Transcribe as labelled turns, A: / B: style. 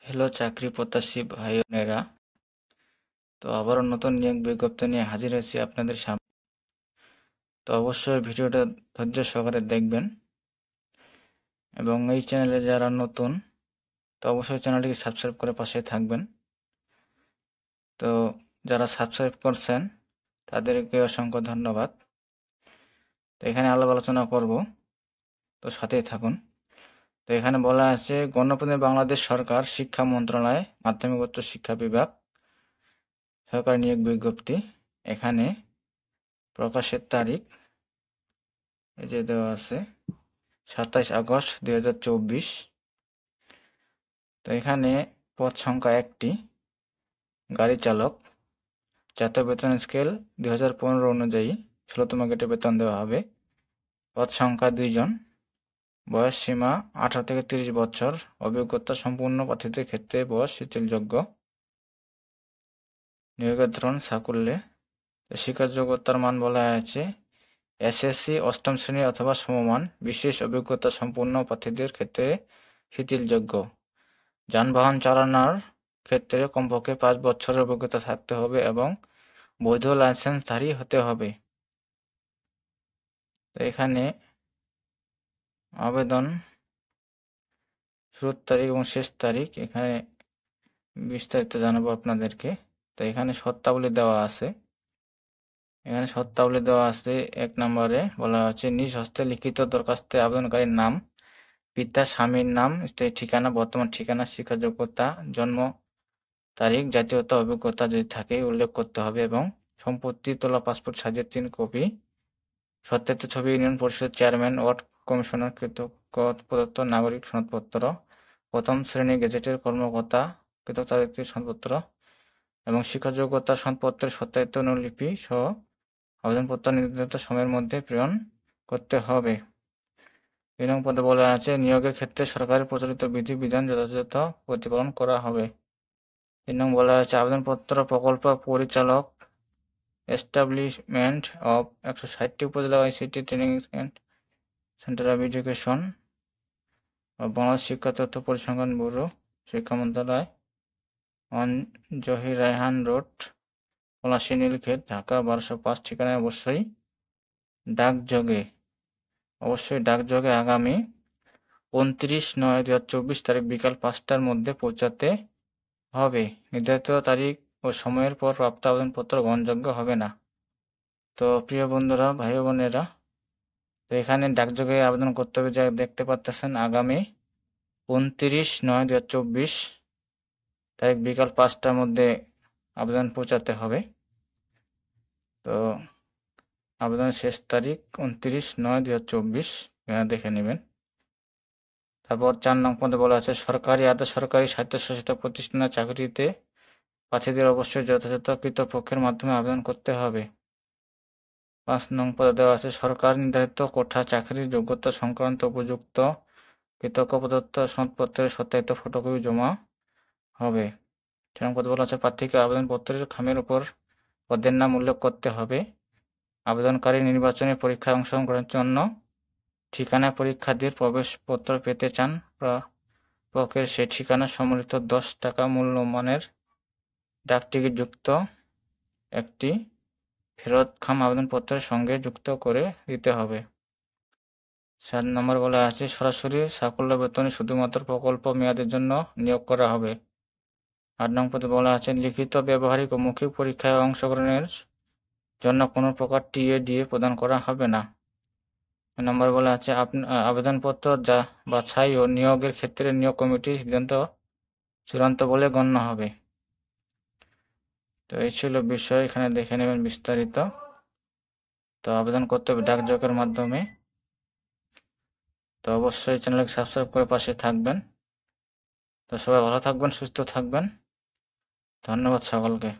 A: Hello চাকরি প্রত্যাশী ভাই বোনেরা। তো আবারও নতুন নিয়োগ বিজ্ঞপ্তি নিয়ে হাজির হয়েছি আপনাদের সামনে। তো অবশ্যই ভিডিওটা ধৈর্য সহকারে দেখবেন এবং এই চ্যানেলে যারা নতুন তো অবশ্যই চ্যানেলটিকে সাবস্ক্রাইব করে পাশে থাকবেন। তো যারা সাবস্ক্রাইব করছেন তাদেরকে অসংখ্য ধন্যবাদ। তো এখানে আলাপ আলোচনা করব, তো সাথেই থাকুন। তো এখানে বলা আছে গণপ্রজাতন্ত্রী বাংলাদেশ সরকার শিক্ষা মন্ত্রণালয় মাধ্যমিক উচ্চ শিক্ষা বিভাগ সরকারি নিয়োগ বিজ্ঞপ্তি। এখানে প্রকাশের তারিখ এই যে দেওয়া আছে 27 আগস্ট 2024। তো এখানে পদ সংখ্যা 1টি, গাড়ি চালক। জাতীয় বেতন স্কেল 2015 অনুযায়ী 16তম গ্রেডে বেতন দেওয়া হবে। পদ সংখ্যা 2 জন। বয়স সীমা 18 থেকে 30 বছর। অভিজ্ঞতা সম্পূর্ণ প্রার্থীদের ক্ষেত্রে বয়স শিথিলযোগ্য। নিয়োগের ধরন সাকুল্যে। শিক্ষা যোগ্যতার মান বলা আছে এসএসসি অষ্টম শ্রেণী অথবা সমমান। বিশেষ অভিজ্ঞতা সম্পন্ন প্রার্থীদের ক্ষেত্রে শিথিলযোগ্য। যানবাহন চালানোর ক্ষেত্রে কমপক্ষে 5 বছরের অভিজ্ঞতা থাকতে হবে এবং বৈধ লাইসেন্সধারী হতে হবে। তো এখানে আবেদন শুরুর তারিখ এবং শেষ তারিখ এখানে বিস্তারিত জানাবো আপনাদেরকে। তো এখানে শর্তাবলী দেওয়া আছে। এখানে শর্তাবলী দেওয়া আছে 1 নম্বরে বলা হচ্ছে নিজ হস্তে লিখিত দরখাস্তে আবেদনকারীর নাম, পিতা স্বামীর নাম, স্থায়ী ঠিকানা, বর্তমান ঠিকানা, শিক্ষা যোগ্যতা, জন্ম তারিখ, জাতীয়তা, অভিজ্ঞতা যদি থাকে উল্লেখ করতে হবে এবং সম্পত্তি তোলা পাসপোর্ট সাইজের 3 কপি, সত্যায়িত ছবি, ইউনিয়ন পরিষদের চেয়ারম্যান, ওয়ার্ড কমিশনার কৃতজ্ঞ প্রদত্ত নাগরিক সনদপত্র, প্রথম শ্রেণী গেজেটের কর্মকর্তা কৃতজ্ঞ চারিত্রিক সনদপত্র এবং শিক্ষাযোগ্যতার সনদপত্রের সত্যায়িত অনুলিপি সহ আবেদনপত্র নির্ধারিত সময়ের মধ্যে প্রেরণ করতে হবে। 2 নং পদে বলা আছে নিয়োগের ক্ষেত্রে সরকারি প্রচলিত বিধিবিধান যথাযথ প্রতিপালন করা হবে। 3 নং বলা আছে আবেদনপত্র প্রকল্প পরিচালক এস্টাবলিশমেন্ট অফ 160টি উপজেলা ICT training centre of education Bangladesh শিক্ষা তথ্য পরিসংখ্যান ব্যুরো, শিক্ষা মন্ত্রণালয়, অন জহির রায়হান রোড, পলাশী নীলক্ষেত, ঢাকা 1205। ঠিকানায় অবশ্যই ডাকযোগে আগামী 29/9/2024 তারিখ বিকাল 5টার মধ্যে পৌঁছাতে হবে। নির্ধারিত তারিখ ও সময়ের পর প্রাপ্ত আবেদনপত্র গ্রহণযোগ্য হবে না। তো প্রিয় বন্ধুরা, ভাই বোনেরা, তো এখানে ডাকযোগে আবেদন করতে হবে যা দেখতে পাচ্ছেন আগামী 29/9/2024 তারিখ বিকাল 5টার মধ্যে আবেদন পৌঁছাতে হবে। তো আবেদনের শেষ তারিখ 29/9/2024 এখানে দেখে নেবেন। তারপর 4 নং পদে বলা আছে সরকারি আধা সরকারি স্বায়ত্তশাসিত প্রতিষ্ঠানের চাকরিতে প্রার্থীদের অবশ্যই যথাযথ কর্তৃপক্ষের মাধ্যমে আবেদন করতে হবে। 5 নং পদে দেওয়া আছে সরকার নির্ধারিত কোঠা চাকরির যোগ্যতা সংক্রান্ত উপযুক্ত কৃতজ্ঞ প্রদত্ত সনদপত্রের সত্যায়িত ফটোকপি জমা হবে। 6 নং পদে বলা আছে প্রার্থীকে আবেদনপত্রের খামের উপর পদের নাম উল্লেখ করতে হবে। আবেদনকারী নির্বাচনী পরীক্ষায় অংশগ্রহণ করার জন্য ঠিকানায় পরীক্ষার্থীর প্রবেশপত্র পেতে চান প্রাপকের সে ঠিকানা সম্বলিত 10 টাকা মূল্যমানের ডাকটিকিট যুক্ত একটি ফেরতখাম আবেদনপত্রের সঙ্গে যুক্ত করে দিতে হবে। 7 নম্বর বলা আছে সরাসরি সাকুল্য বেতনে শুধুমাত্র প্রকল্প মেয়াদের জন্য নিয়োগ করা হবে। 8 নং পদে বলা আছে লিখিত ব্যবহারিক ও মৌখিক পরীক্ষায় অংশগ্রহণের জন্য কোনো প্রকার টিএ প্রদান করা হবে না। নম্বর বলা আছে আবেদনপত্র যা বাছাই ও নিয়োগের ক্ষেত্রে নিয়োগ কমিটির সিদ্ধান্ত চূড়ান্ত বলে গণ্য হবে। তো এই ছিল বিষয়, এখানে দেখে নেবেন বিস্তারিত। তো আবেদন করতে হবে ডাকযোগের মাধ্যমে। তো অবশ্যই চ্যানেলকে সাবস্ক্রাইব করে পাশে থাকবেন। তো সবাই ভালো থাকবেন, সুস্থ থাকবেন। ধন্যবাদ সকলকে।